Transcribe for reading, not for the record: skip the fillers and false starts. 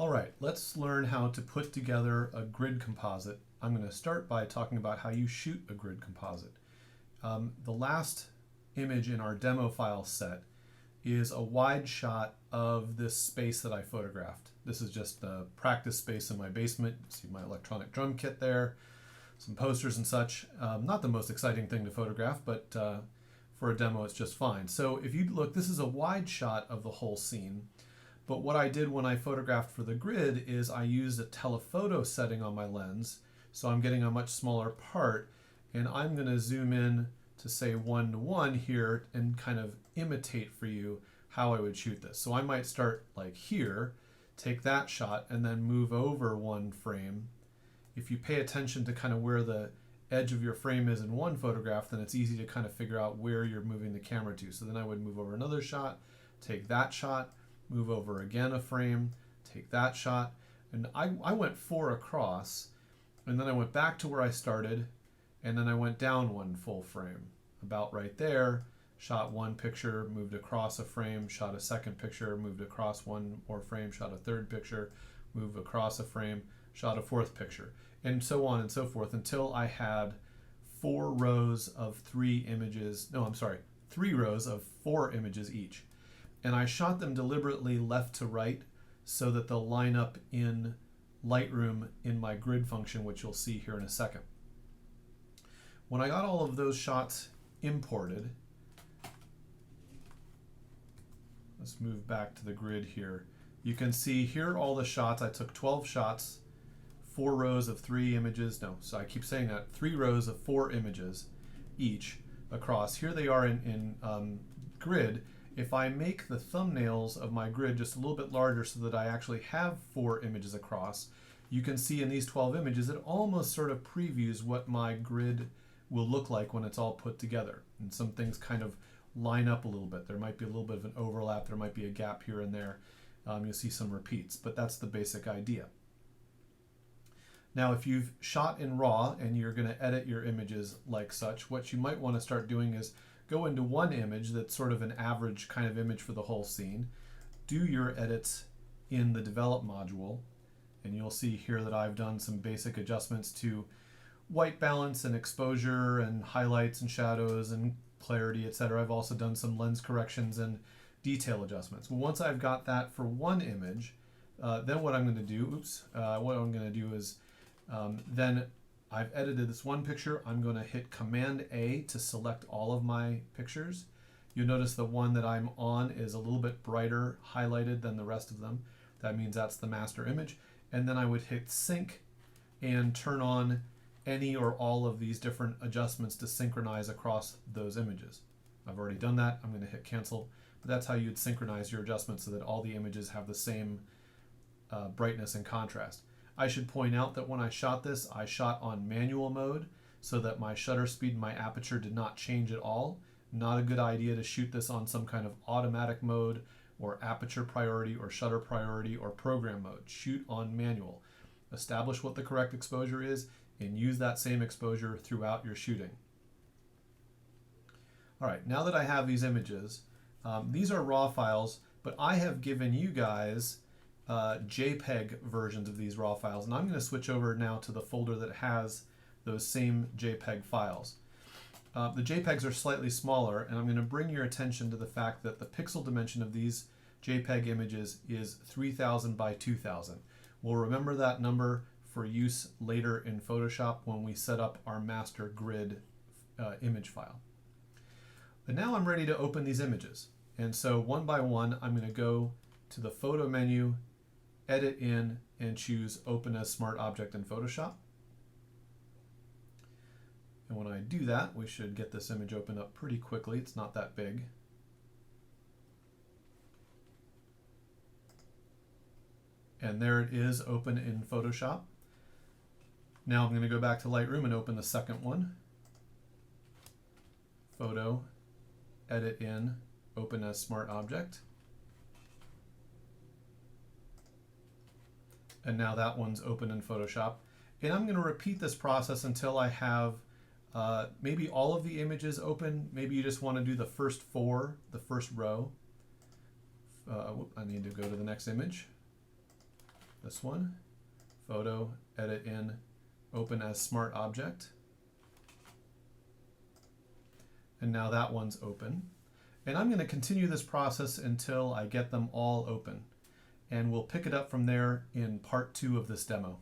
All right, let's learn how to put together a grid composite. I'm going to start by talking about how you shoot a grid composite. The last image in our demo file set is a wide shot of this space that I photographed. This is just the practice space in my basement. You see my electronic drum kit there, some posters and such. Not the most exciting thing to photograph, but for a demo it's just fine. So if you look, this is a wide shot of the whole scene. But what I did when I photographed for the grid is I used a telephoto setting on my lens, so I'm getting a much smaller part, and I'm going to zoom in to say 1:1 here and kind of imitate for you how I would shoot this. So I might start like here, take that shot, and then move over one frame. If you pay attention to kind of where the edge of your frame is in one photograph, then it's easy to kind of figure out where you're moving the camera to. So then I would move over another shot, take that shot, move over again a frame, take that shot, and I went 4 across, and then I went back to where I started, and then I went down one full frame, about right there, shot one picture, moved across a frame, shot a second picture, moved across one more frame, shot a third picture, moved across a frame, shot a fourth picture, and so on and so forth until I had 4 rows of 3 images, no, I'm sorry, 3 rows of 4 images each. And I shot them deliberately left to right so that they'll line up in Lightroom in my grid function, which you'll see here in a second. When I got all of those shots imported, let's move back to the grid here. You can see here are all the shots. I took 12 shots, 4 rows of 3 images. No, so I keep saying that. 3 rows of 4 images each across. Here they are in grid. If I make the thumbnails of my grid just a little bit larger so that I actually have 4 images across, you can see in these 12 images it almost sort of previews what my grid will look like when it's all put together. And some things kind of line up a little bit. There might be a little bit of an overlap, there might be a gap here and there. You'll see some repeats, but that's the basic idea. Now if you've shot in RAW and you're going to edit your images like such, what you might want to start doing is go into one image that's sort of an average kind of image for the whole scene, do your edits in the develop module, and you'll see here that I've done some basic adjustments to white balance and exposure and highlights and shadows and clarity, etc. I've also done some lens corrections and detail adjustments. Well, once I've got that for one image, then what I'm going to do, is then I've edited this one picture. I'm going to hit Command A to select all of my pictures. You'll notice the one that I'm on is a little bit brighter highlighted than the rest of them. That means that's the master image. And then I would hit Sync and turn on any or all of these different adjustments to synchronize across those images. I've already done that. I'm going to hit Cancel. But that's how you'd synchronize your adjustments so that all the images have the same brightness and contrast. I should point out that when I shot this, I shot on manual mode so that my shutter speed and my aperture did not change at all. Not a good idea to shoot this on some kind of automatic mode or aperture priority or shutter priority or program mode. Shoot on manual. Establish what the correct exposure is and use that same exposure throughout your shooting. All right, now that I have these images, these are RAW files, but I have given you guys JPEG versions of these RAW files, and I'm going to switch over now to the folder that has those same JPEG files. The JPEGs are slightly smaller, and I'm going to bring your attention to the fact that the pixel dimension of these JPEG images is 3000 by 2000. We'll remember that number for use later in Photoshop when we set up our master grid image file. But now I'm ready to open these images, and so one by one I'm going to go to the photo menu, edit in, and choose Open as Smart Object in Photoshop. And when I do that, we should get this image opened up pretty quickly. It's not that big. And there it is, open in Photoshop. Now I'm going to go back to Lightroom and open the second one. Photo, edit in, open as Smart Object. And now that one's open in Photoshop. And I'm going to repeat this process until I have maybe all of the images open. Maybe you just want to do the first 4, the first row. I need to go to the next image. this one, photo, edit in, open as smart object. And now that one's open. And I'm going to continue this process until I get them all open. And we'll pick it up from there in part 2 of this demo.